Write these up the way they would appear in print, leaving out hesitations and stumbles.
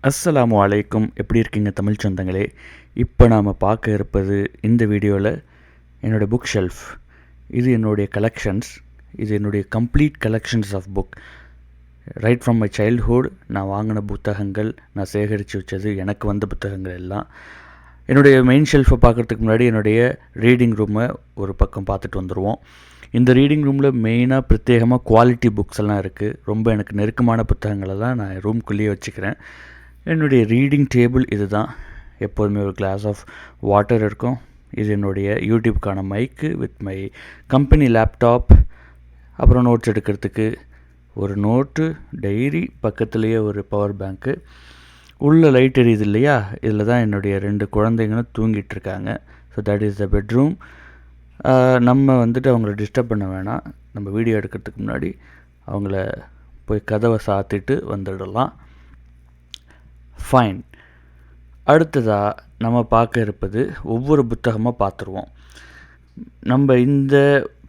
அஸ்ஸலாமு அலைக்கும். எப்படி இருக்கீங்க தமிழ் சொந்தங்களே? இப்போ நாம் பார்க்க இருப்பது இந்த வீடியோவில் என்னோடய புக் ஷெல்ஃப். இது என்னுடைய கலெக்ஷன்ஸ். இது என்னுடைய complete collections of book. Right from my childhood நான் வாங்கின புத்தகங்கள், நான் சேகரித்து வச்சது, எனக்கு வந்த புத்தகங்கள் எல்லாம். என்னுடைய மெயின் ஷெல்ஃபை பார்க்குறதுக்கு முன்னாடி என்னுடைய ரீடிங் ரூமை ஒரு பக்கம் பார்த்துட்டு வந்துடுவோம். இந்த ரீடிங் ரூமில் மெயினாக பிரத்யேகமாக குவாலிட்டி புக்ஸ் எல்லாம் இருக்குது. ரொம்ப எனக்கு நெருக்கமான புத்தகங்களை தான் நான் ரூம்குள்ளேயே வச்சுக்கிறேன். என்னுடைய ரீடிங் டேபிள் இது தான். எப்போதுமே ஒரு கிளாஸ் ஆஃப் வாட்டர் இருக்கும். இது என்னுடைய யூடியூப்கான மைக்கு வித் மை கம்பெனி லேப்டாப். அப்புறம் நோட்ஸ் எடுக்கிறதுக்கு ஒரு நோட்டு, டைரி, பக்கத்துலேயே ஒரு பவர் பேங்க்கு. உள்ள லைட் எரியுது இல்லையா, இதில் தான் என்னுடைய 2 குழந்தைங்களும் தூங்கிட்டுருக்காங்க. So that is the bedroom. நம்ம அவங்கள டிஸ்டர்ப் பண்ண வேணாம். நம்ம வீடியோ எடுக்கிறதுக்கு முன்னாடி அவங்கள போய் கதவை சாத்திட்டு வந்துடலாம். ஃபைன். அடுத்ததாக நம்ம பார்க்க இருப்பது ஒவ்வொரு புத்தகமாக பார்த்துருவோம். நம்ம இந்த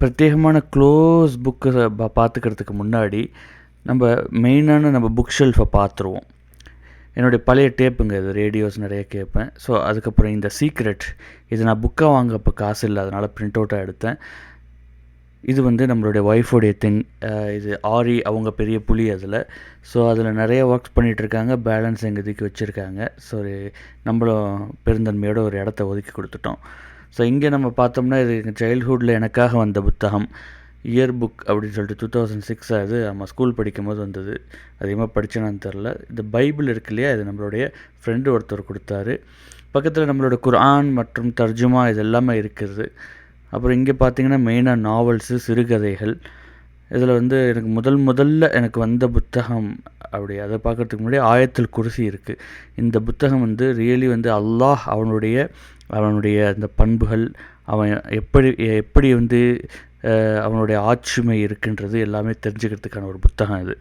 பிரத்யேகமான க்ளோஸ் புக்கை பார்த்துக்கிறதுக்கு முன்னாடி நம்ம மெயினான நம்ம புக் ஷெல்ஃபை பார்த்துருவோம். என்னுடைய பழைய டேப்புங்க இது, ரேடியோஸ் நிறைய கேட்பேன். ஸோ அதுக்கப்புறம் இந்த சீக்ரெட், இது நான் புக்காக வாங்கப்போ காசு இல்லை, அதனால் பிரிண்ட் அவுட்டாக எடுத்தேன். இது நம்மளுடைய ஒய்ஃபோடைய திங். இது ஆரி, அவங்க பெரிய புலி அதில். ஸோ அதில் நிறைய ஒர்க்ஸ் பண்ணிகிட்ருக்காங்க. பேலன்ஸ் எங்கள் இதுக்கு வச்சுருக்காங்க. ஸோ நம்மளும் பெருந்தன்மையோட ஒரு இடத்த ஒதுக்கி கொடுத்துட்டோம். ஸோ இங்கே நம்ம பார்த்தோம்னா இது எங்கள் சைல்ட்ஹுட்டில் எனக்காக வந்த புத்தகம். இயர் புக் அப்படின்னு சொல்லிட்டு 2006 அது நம்ம ஸ்கூல் படிக்கும் போது வந்தது. அதிகமாக படித்தேனான்னு தெரில. இந்த பைபிள் இருக்கு இல்லையா, இது நம்மளுடைய ஃப்ரெண்டு ஒருத்தர் கொடுத்தாரு. பக்கத்தில் நம்மளோட குர்ஆன் மற்றும் தர்ஜுமா இது எல்லாமே இருக்குது. அப்புறம் இங்கே பார்த்திங்கன்னா மெயினாக நாவல்ஸு, சிறுகதைகள். இதில் எனக்கு முதல்ல எனக்கு வந்த புத்தகம் அப்படி அதை பார்க்குறதுக்கு முன்னாடி ஆயத்துல் குர்சி இருக்குது. இந்த புத்தகம் ரியலி அல்லாஹ் அவனுடைய அந்த பண்புகள், அவன் எப்படி அவனுடைய ஆட்சிமை இருக்குன்றது எல்லாமே தெரிஞ்சுக்கிறதுக்கான ஒரு புத்தகம் இது.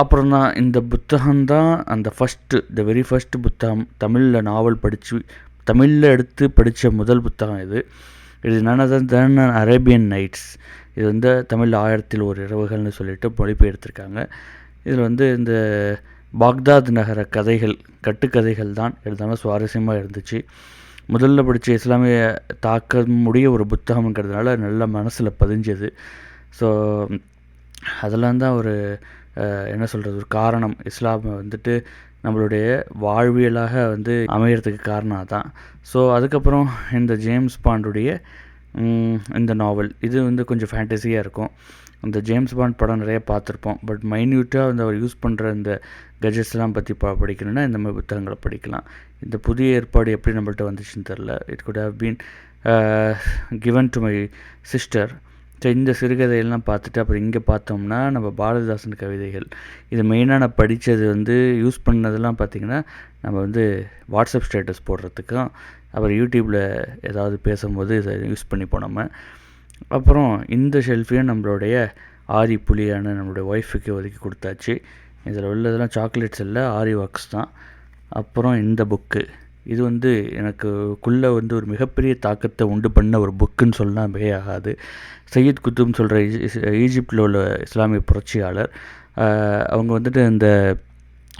அப்புறம் தான் இந்த புத்தகம்தான் அந்த த வெரி ஃபஸ்ட்டு புத்தகம் தமிழில் நாவல் தமிழில் எடுத்து படித்த முதல் புத்தகம் இது. இது நன் அரேபியன் நைட்ஸ். இது தமிழில் 1000 ஒரு இரவுகள்னு சொல்லிட்டு மொழிபெயர்த்திருக்காங்க. இதில் இந்த பாக்தாத் நகர கதைகள், கட்டுக்கதைகள் தான் எழுதாமல் சுவாரஸ்யமாக இருந்துச்சு. முதல்ல படித்த இஸ்லாமிய தாக்கமுடைய ஒரு புத்தகம்ங்கிறதுனால நல்ல மனசில் பதிஞ்சது. ஸோ அதெல்லாம் தான் ஒரு என்ன சொல்கிறது, ஒரு காரணம். இஸ்லாமை நம்மளுடைய வாழ்வியலாக அமையறதுக்கு காரணம் தான். ஸோ அதுக்கப்புறம் இந்த ஜேம்ஸ் பாண்டுடைய இந்த நாவல் இது கொஞ்சம் ஃபேண்டஸியாக இருக்கும். அந்த ஜேம்ஸ் பாண்ட் படம் நிறைய பார்த்துருப்போம். பட் மைன்யூட்டாக அவர் யூஸ் பண்ணுற இந்த கெஜெட்ஸ்லாம் பற்றி படிக்கணுன்னா இந்த மாதிரி புத்தகங்களை படிக்கலாம். இந்த புதிய ஏற்பாடு எப்படி நம்மள்ட்ட வந்துச்சுன்னு தெரில. It could have been given to my sister. So இந்த சிறுகதையெல்லாம் பார்த்துட்டு அப்புறம் இங்கே பார்த்தோம்னா நம்ம பாரதிதாசன் கவிதைகள். இது மெயினாக நான் படித்தது யூஸ் பண்ணதெல்லாம் பார்த்திங்கன்னா நம்ம வாட்ஸ்அப் ஸ்டேட்டஸ் போடுறதுக்கும் அப்புறம் யூடியூப்பில் ஏதாவது பேசும்போது இதை யூஸ் பண்ணிப்போம் நம்ம. அப்புறம் இந்த ஷெல்ஃபையும் நம்மளுடைய ஆரி புலியான நம்மளுடைய ஒய்ஃபுக்கு ஒதுக்கி கொடுத்தாச்சு. இதில் உள்ளதெல்லாம் சாக்லேட்ஸ் இல்லை, ஆரி ஒர்க்ஸ் தான். அப்புறம் இந்த புக்கு இது எனக்குள்ளே ஒரு மிகப்பெரிய தாக்கத்தை உண்டு பண்ண ஒரு புக்குன்னு சொன்னால் மிகையாகாது. சையத் குத்துப்னு சொல்கிற ஈஜிப்டில் உள்ள இஸ்லாமிய புரட்சியாளர். அவங்க இந்த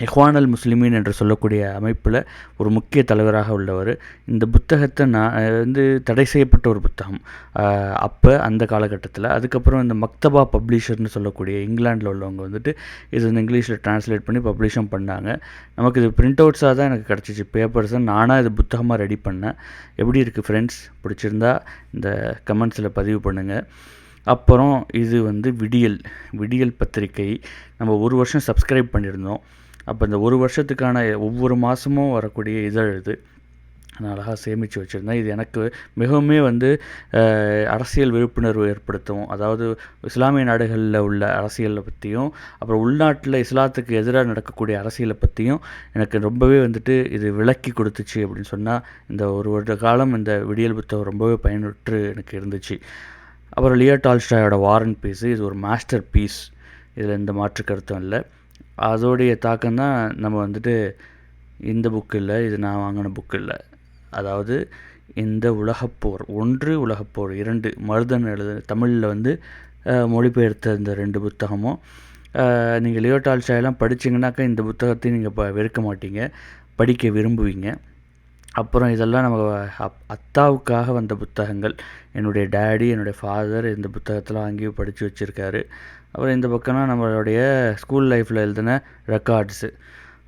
இஹ்வான் முஸ்லிமீன் என்று சொல்லக்கூடிய அமைப்பில் ஒரு முக்கிய தலைவராக உள்ளவர். இந்த புத்தகத்தை நான் தடை செய்யப்பட்ட ஒரு புத்தகம் அப்போ அந்த காலகட்டத்தில். அதுக்கப்புறம் இந்த மக்தபா பப்ளிஷர்னு சொல்லக்கூடிய இங்கிலாண்டில் உள்ளவங்க இது இங்கிலீஷில் ட்ரான்ஸ்லேட் பண்ணி பப்ளிஷும் பண்ணாங்க. நமக்கு இது பிரிண்ட் அவுட்ஸாக தான் எனக்கு கிடச்சிச்சு, பேப்பர்ஸை நானாக இது புத்தகமாக ரெடி பண்ணேன். எப்படி இருக்குது ஃப்ரெண்ட்ஸ்? பிடிச்சிருந்தா இந்த கமெண்ட்ஸில் பதிவு பண்ணுங்கள். அப்புறம் இது விடியல் பத்திரிகை. நம்ம 1 வருஷம் சப்ஸ்கிரைப் பண்ணியிருந்தோம். அப்போ இந்த 1 வருஷத்துக்கான ஒவ்வொரு மாதமும் வரக்கூடிய இதழ் இது நான் அழகாக சேமித்து வச்சுருந்தேன். இது எனக்கு மிகவும் அரசியல் விழிப்புணர்வு ஏற்படுத்தும். அதாவது இஸ்லாமிய நாடுகளில் உள்ள அரசியலை பற்றியும் அப்புறம் உள்நாட்டில் இஸ்லாத்துக்கு எதிராக நடக்கக்கூடிய அரசியலை பற்றியும் எனக்கு ரொம்பவே இது விளக்கி கொடுத்துச்சு அப்படின்னு சொன்னால் இந்த 1 வருட காலம் இந்த விடியல் புத்தகம் ரொம்பவே பயனுற்று எனக்கு இருந்துச்சு. அப்புறம் லியோ டால்ஸ்டாயோட வார் அண்ட் பீஸ். இது ஒரு மாஸ்டர் பீஸ், இதில் எந்த மாற்று கருத்தும் இல்லை. அதோடைய தாக்கம் தான் நம்ம இந்த புக்கு இல்லை, இது நான் வாங்கின புக்கு இல்லை. அதாவது இந்த உலகப்போர் 1, உலகப்போர் 2 மருதன் தமிழில் மொழிபெயர்த்த இந்த 2 புத்தகமும் நீங்கள் லியோ டால்ஸ்டாயெல்லாம் படிச்சிங்கனாக்கா இந்த புத்தகத்தை நீங்கள் வெறுக்க மாட்டீங்க, படிக்க விரும்புவீங்க. அப்புறம் இதெல்லாம் நம்ம அத்தாவுக்காக வந்த புத்தகங்கள். என்னுடைய டேடி, என்னுடைய ஃபாதர் இந்த புத்தகத்தெலாம் வாங்கி படித்து வச்சுருக்காரு. அப்புறம் இந்த பக்கம்னா நம்மளுடைய ஸ்கூல் லைஃப்பில் எழுதின ரெக்கார்ட்ஸு.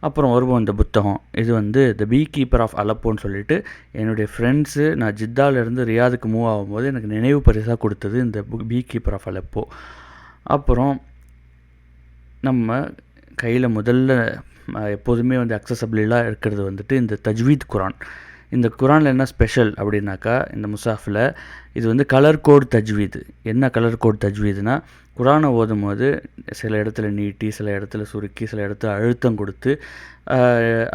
அப்புறம் வருவோம் இந்த புத்தகம். இது வந்து த பீ கீப்பர் ஆஃப் அலப்போன்னு சொல்லிட்டு என்னுடைய ஃப்ரெண்ட்ஸு நான் ஜித்தாவிலேருந்து ரியாதுக்கு மூவ் ஆகும்போது எனக்கு நினைவு பரிசாக கொடுத்தது இந்த பீ கீப்பர் ஆஃப் அலப்போ. அப்புறம் நம்ம கையில் முதல்ல எப்போதுமே வந்து அக்சசபிளாக இருக்கிறது வந்துட்டு இந்த தஜ்வீத் குரான். இந்த குரானில் என்ன ஸ்பெஷல் அப்படின்னாக்கா, இந்த முசாஃபில் இது வந்து கலர் கோட் தஜ்வீது. என்ன கலர் கோட் தஜ்வீதுனா, குரானை ஓதும் போது சில இடத்துல நீட்டி, சில இடத்துல சுருக்கி, சில இடத்துல அழுத்தம் கொடுத்து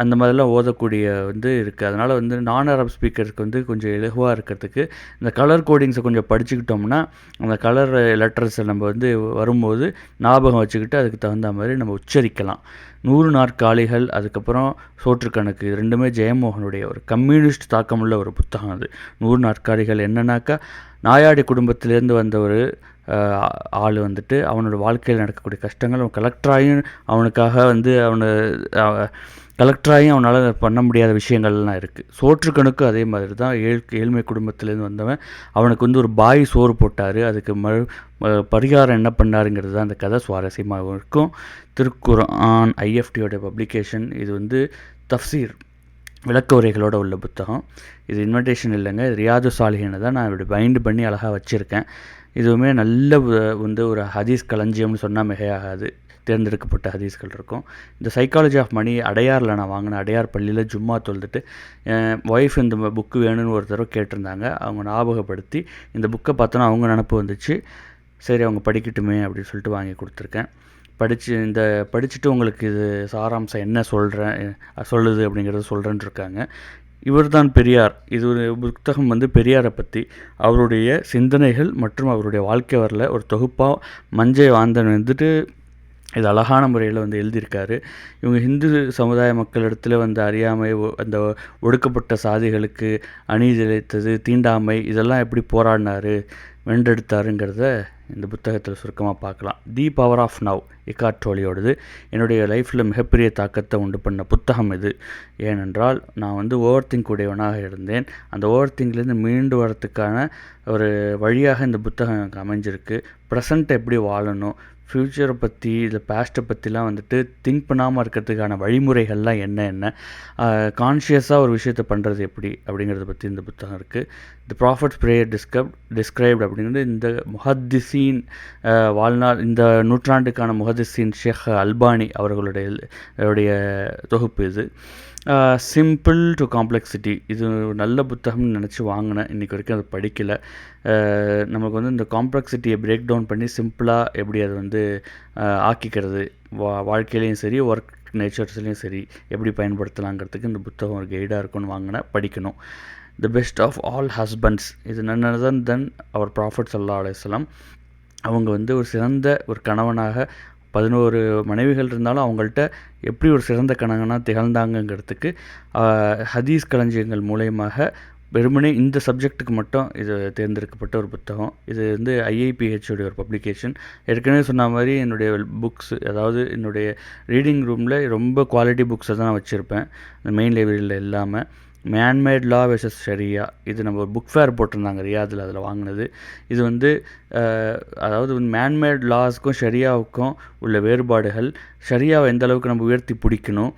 அந்த மாதிரிலாம் ஓதக்கூடிய வந்து இருக்குது. அதனால் வந்து நான் அரப் ஸ்பீக்கர்ஸ்க்கு வந்து கொஞ்சம் இலகுவாக இருக்கிறதுக்கு இந்த கலர் கோடிங்ஸை கொஞ்சம் படிச்சுக்கிட்டோம்னா அந்த கலர் லெட்டர்ஸை நம்ம வந்து வரும்போது ஞாபகம் வச்சுக்கிட்டு அதுக்கு தகுந்த மாதிரி நம்ம உச்சரிக்கலாம். 100 நாற்காலிகள், அதுக்கப்புறம் சோற்றுக்கணக்கு, இது ரெண்டுமே ஜெயமோகனுடைய ஒரு கம்யூனிஸ்ட் தாக்கமுள்ள ஒரு புத்தகம். அது 100 நாற்காலிகள் என்னன்னாக்கா, நாயாடி குடும்பத்திலேருந்து வந்த ஒரு ஆள் வந்துட்டு அவனோட வாழ்க்கையில் நடக்கக்கூடிய கஷ்டங்கள், அவன் கலெக்டராயும் அவனுக்காக வந்து கலெக்டராயும் அவனால் பண்ண முடியாத விஷயங்கள்லாம் இருக்குது. சோற்றுக்கணுக்கு அதே மாதிரி தான். ஏழ்மை குடும்பத்திலேருந்து வந்தவன், அவனுக்கு வந்து ஒரு பாய் சோறு போட்டார், அதுக்கு பரிகாரம் என்ன பண்ணாருங்கிறது தான் அந்த கதை. சுவாரஸ்யமாக இருக்கும். திருக்குர்ஆன் ஐஎஃப்டியோட பப்ளிகேஷன். இது வந்து தஃப்சீர் விளக்க உரைகளோடு உள்ள புத்தகம். இது இன்விடேஷன் இல்லைங்க, இது ரியாது சாலிஹினை தான் நான் இப்படி பைண்ட் பண்ணி அழகாக வச்சுருக்கேன். இதுவுமே நல்ல வந்து ஒரு ஹதீஸ் களஞ்சியம்னு சொன்னால் மிகையாகாது. தேர்ந்தெடுக்கப்பட்ட ஹதீஸ்கள் இருக்கும். இந்த சைக்காலஜி ஆஃப் மணி அடையாரில் நான் வாங்கினேன். அடையார் பள்ளியில் ஜும்மா தொழுதுட்டு என் ஒய்ஃப் இந்த புக்கு வேணும்னு ஒரு தடவை கேட்டிருந்தாங்க. அவங்க ஞாபகப்படுத்தி இந்த புக்கை பார்த்தோன்னா அவங்க நினப்பு வந்துச்சு. சரி அவங்க படிக்கட்டுமே அப்படின்னு சொல்லிட்டு வாங்கி கொடுத்துருக்கேன். படிச்சுட்டு உங்களுக்கு இது சாராம்சம் என்ன சொல்லுது அப்படிங்கிறத சொல்கிறேன்னு இருக்காங்க. இவர்தான் பெரியார். இது ஒரு புத்தகம் வந்து பெரியாரை பற்றி, அவருடைய சிந்தனைகள் மற்றும் அவருடைய வாழ்க்கை வரல ஒரு தொகுப்பாக மஞ்சை வாந்தன் வந்துட்டு இது அழகான முறையில் வந்து எழுதியிருக்காரு. இவங்க ஹிந்து சமுதாய மக்களிடத்தில் வந்து அறியாமை, அந்த ஒடுக்கப்பட்ட சாதிகளுக்கு அநீதி இழைத்தது, தீண்டாமை, இதெல்லாம் எப்படி போராடினார், வென்றெடுத்தாருங்கிறத இந்த புத்தகத்தில் சுருக்கமாக பார்க்கலாம். The Power of Now Eckhart டோலியோடது. என்னுடைய லைஃப்பில் மிகப்பெரிய தாக்கத்தை உண்டு பண்ண புத்தகம் இது. ஏனென்றால் நான் வந்து ஓவர் திங்க் உடையவனாக இருந்தேன். அந்த ஓவர் திங்க்லேருந்து மீண்டு வரத்துக்கான ஒரு வழியாக இந்த புத்தகம் எனக்கு அமைஞ்சிருக்கு. ப்ரெசண்ட்டை எப்படி வாழணும், ஃப்யூச்சரை பற்றி, இல்லை பாஸ்ட்டை பற்றிலாம் வந்துட்டு திங்க் பண்ணாமல் இருக்கிறதுக்கான வழிமுறைகள்லாம் என்ன கான்ஷியஸாக ஒரு விஷயத்தை பண்ணுறது எப்படி அப்படிங்கிறத பற்றி இந்த புத்தகம் இருக்குது. தி ப்ராஃபட்ஸ் ப்ரேயர் டிஸ்கிரைப்ட் அப்படிங்கிறது இந்த முஹத்திஸீன் வாழ்நாள், இந்த நூற்றாண்டுக்கான முஹத்திஸீன் ஷேக் அல்பானி அவர்களுடைய தொகுப்பு இது. சிம்பிள் டு காம்ப்ளெக்சிட்டி, இது நல்ல புத்தகம்னு நினச்சி வாங்கினேன். இன்றைக்கி வரைக்கும் அதை படிக்கலை. நமக்கு வந்து இந்த காம்ப்ளெக்சிட்டியை பிரேக் டவுன் பண்ணி சிம்பிளாக எப்படி அதை வந்து ஆக்கிக்கிறது, வாழ்க்கையிலையும் சரி ஒர்க் நேச்சர்ஸ்லேயும் சரி எப்படி பயன்படுத்தலாங்கிறதுக்கு இந்த புத்தகம் ஒரு கைடாக இருக்கும்னு வாங்கினேன். படிக்கணும். The best of all husbands, இது நன்னதன் தென் அவர் ப்ராஃபட் ஸல்லல்லாஹு அலைஹி வஸல்லம். அவங்க வந்து ஒரு சிறந்த ஒரு கணவனாக 11 மனைவிகள் இருந்தாலும் அவங்கள்ட்ட எப்படி ஒரு சிறந்த கணவனாக திகழ்ந்தாங்கங்கிறதுக்கு ஹதீஸ் களஞ்சியங்கள் மூலயமாக வெறுமனே இந்த சப்ஜெக்ட்டுக்கு மட்டும் இது தேர்ந்தெடுக்கப்பட்ட ஒரு புத்தகம். இது வந்து ஐஐபிஹெச்சோடைய ஒரு பப்ளிகேஷன். ஏற்கனவே சொன்ன மாதிரி என்னுடைய புக்ஸ், அதாவது என்னுடைய ரீடிங் ரூமில் ரொம்ப குவாலிட்டி புக்ஸை தான் நான் வச்சுருப்பேன், இந்த மெயின் லைப்ரரியில் இல்லாமல். மேன்மேட் லா வெர்சஸ் ஷரியா, இது நம்ம ஒரு புக் ஃபேர் போட்டிருந்தாங்க ரியாதில், அதில் வாங்கினது. இது வந்து அதாவது மேன்மேட் லாஸ்க்கும் ஷரியாவுக்கும் உள்ள வேறுபாடுகள், ஷரியாவை எந்த அளவுக்கு நம்ம உயர்த்தி பிடிக்கணும்,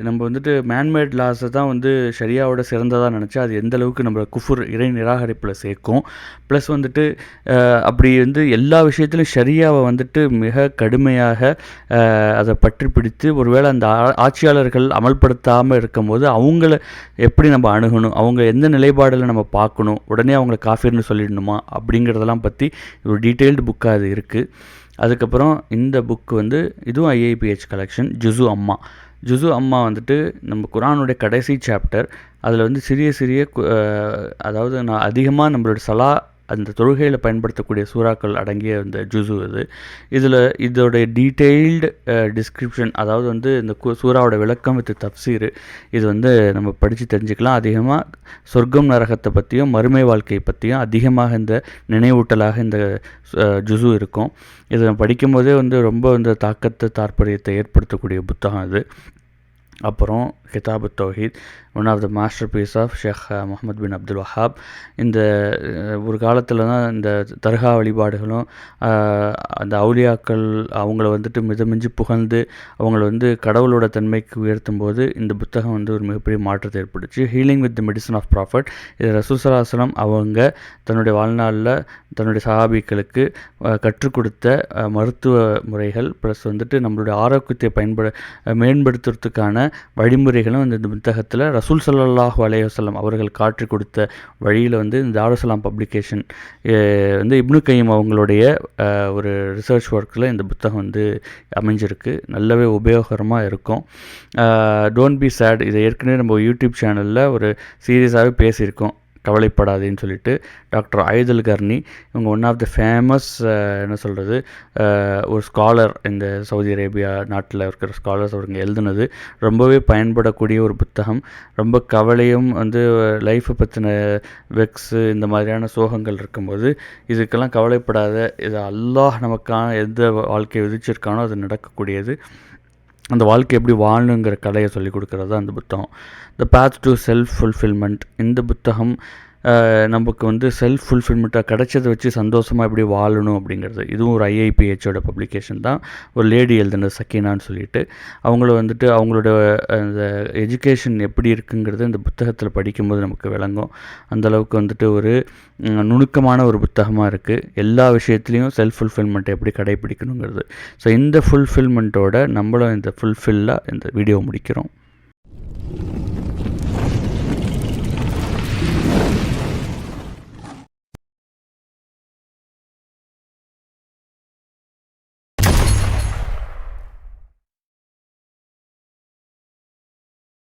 நம்ம வந்துட்டு மேன்மேட் லாஸை தான் வந்து ஷரியாவோட சிறந்ததாக நினச்சா அது எந்த அளவுக்கு நம்ம குஃபுர் இறை நிராகரிப்பில் சேர்க்கும். ப்ளஸ் வந்துட்டு அப்படி வந்து எல்லா விஷயத்துலையும் ஷரியாவை வந்துட்டு மிக கடுமையாக அதை பற்றி பிடித்து ஒருவேளை அந்த ஆட்சியாளர்கள் அமல்படுத்தாமல் இருக்கும்போது அவங்கள எப்படி நம்ம அணுகணும், அவங்க எந்த நிலைப்பாடில் நம்ம பார்க்கணும், உடனே அவங்கள காஃபிர்னு சொல்லிடணுமா அப்படிங்கிறதெல்லாம் பற்றி ஒரு டீட்டெயில்டு புக்காக அது இருக்குது. அதுக்கப்புறம் இந்த புக்கு வந்து இதுவும் ஐஐபிஹெச் கலெக்ஷன். ஜுசு அம்மா வந்துட்டு நம்ம குரானுடைய கடைசி சாப்டர். அதில் வந்து சிறிய அதாவது நான் அதிகமாக நம்மளோட அந்த தொழுகையில் பயன்படுத்தக்கூடிய சூறாக்கள் அடங்கிய இந்த ஜுசு இது. இதில் இதோடைய டீட்டெயில்டு டிஸ்கிரிப்ஷன், அதாவது வந்து இந்த சூறாவோட விளக்கம் வித் தப்சீர், இது வந்து நம்ம படித்து தெரிஞ்சுக்கலாம். அதிகமாக சொர்க்கம் நரகத்தை பற்றியும் மறுமை வாழ்க்கையை பற்றியும் அதிகமாக இந்த நினைவூட்டலாக இந்த ஜுசு இருக்கும். இதை படிக்கும்போதே வந்து ரொம்ப வந்து தாக்கத்தை தாற்பயத்தை ஏற்படுத்தக்கூடிய புத்தகம் இது. அப்புறம் Kitab Tawheed, one of the masterpiece of Sheikh Muhammad bin Abdul Wahhab. இந்த ஒரு காலத்தில் தான் இந்த தர்கா வழிபாடுகளும் அந்த அவுலியாக்கள் அவங்கள வந்துட்டு மிதமிஞ்சி புகழ்ந்து அவங்கள வந்து கடவுளோட தன்மைக்கு உயர்த்தும் போது இந்த புத்தகம் வந்து ஒரு மிகப்பெரிய மாற்றத்தை ஏற்படுச்சு. Healing with the medicine of prophet, இது ரசூல் ஸல்லல்லாஹு அலைஹி வஸல்லம் அவங்க தன்னுடைய வாழ்நாளில் தன்னுடைய சஹாபிக்களுக்கு கற்றுக் கொடுத்த மருத்துவ முறைகள், ப்ளஸ் வந்துட்டு நம்மளுடைய ஆரோக்கியத்தை மேம்படுத்துறதுக்கான வழிமுறைகளும் இந்த புத்தகத்தில் ரசூல் ஸல்லல்லாஹு அலைஹி வஸல்லம் அவர்கள் காட்டி கொடுத்த வழியில் வந்து இந்த தாருஸ்ஸலாம் பப்ளிகேஷன் வந்து இப்னு கையம் அவங்களுடைய ஒரு ரிசர்ச் ஒர்க்கில் இந்த புத்தகம் வந்து அமைஞ்சிருக்கு. நல்லாவே உபயோகரமாக இருக்கும். டோன்ட் பி சேட், இதை ஏற்கனவே நம்ம யூடியூப் சேனலில் ஒரு சீரியஸாகவே பேசியிருக்கோம், கவலைப்படாதேன்னு சொல்லிட்டு. டாக்டர் ஆயுதல் கர்னி இவங்க ஒன் ஆஃப் த ஃபேமஸ் என்ன சொல்கிறது ஒரு ஸ்காலர், இந்த சவுதி அரேபியா நாட்டில் இருக்கிற ஸ்காலர்ஸ் அவங்க எழுதுனது ரொம்பவே பயன்படக்கூடிய ஒரு புத்தகம். ரொம்ப கவலையும் வந்து லைஃப்பை பற்றின வெக்ஸு இந்த மாதிரியான சோகங்கள் இருக்கும்போது இதுக்கெல்லாம் கவலைப்படாத, இது அல்லாஹ் நமக்கான எந்த வாழ்க்கையை விதிச்சிருக்கானோ அது நடக்கக்கூடியது, அந்த வாழ்க்கை எப்படி வாழணுங்கிற கலையை சொல்லிக் கொடுக்குறது தான் அந்த புத்தகம். த பாத் டு செல்ஃப் ஃபுல்ஃபில்மெண்ட், இந்த புத்தகம் நமக்கு வந்து செல்ஃப் ஃபுல்ஃபில்மெண்ட்டாக கிடைச்சதை வச்சு சந்தோஷமாக எப்படி வாழணும் அப்படிங்கிறது. இதுவும் ஒரு IIPHோட பப்ளிகேஷன் தான். ஒரு லேடி எழுதுன சக்கீனான்னு சொல்லிட்டு அவங்கள வந்துட்டு அவங்களோட அந்த எஜுகேஷன் எப்படி இருக்குங்கிறது இந்த புத்தகத்தில் படிக்கும்போது நமக்கு விளங்கும். அந்தளவுக்கு வந்துட்டு ஒரு நுணுக்கமான ஒரு புத்தகமாக இருக்குது. எல்லா விஷயத்துலேயும் செல்ஃப் ஃபுல்ஃபில்மெண்ட்டை எப்படி கடைப்பிடிக்கணுங்கிறது. ஸோ இந்த ஃபுல்ஃபில்மெண்ட்டோட நம்மளும் இந்த ஃபுல்ஃபில்லாக இந்த வீடியோ முடிக்கிறோம்.